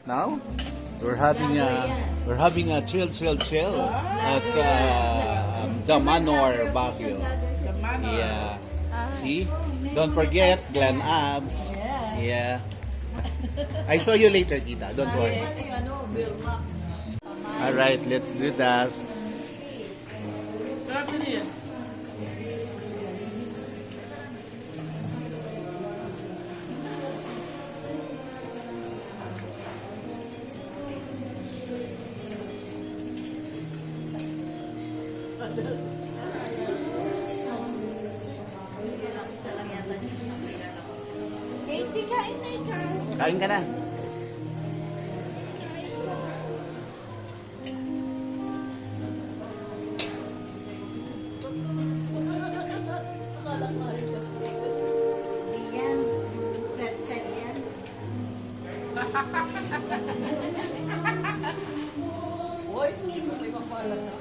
now. We're having a chill at the Manor Baguio. Yeah. See? Don't forget Glen Abs. Yeah. I saw you later, Tita. Don't worry. All right, let's do that. Casey, kain na ikaw. Kain ka na. Yan. Pretzel yan. Uy, may papalan na.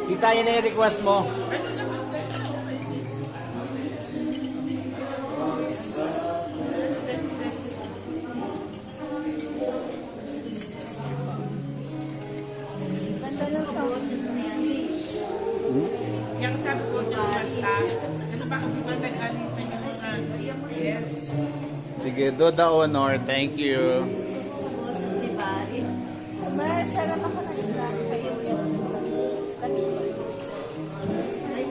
Tita, yun na yung request mo. Ganda ng sauces na yan. Yung sabi ko yung kanta, ano ba kung iba nag-aling sa inyo mga, yes. Sige, do the honor. Thank you. Sauces ni Bari. Masarap ako na isa. Kayo yung ay,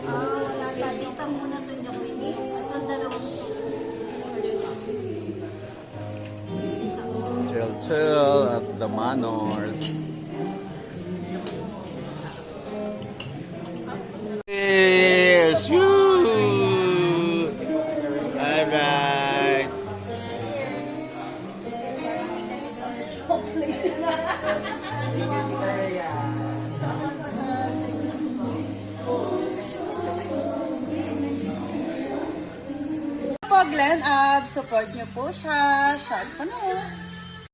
wala ka. Dito muna ito niya ko ini. At ang dalawang Chill at the Manors. Cheers! Woo! Alright. Po, Glen Abs, support niyo po siya. Siya, ano?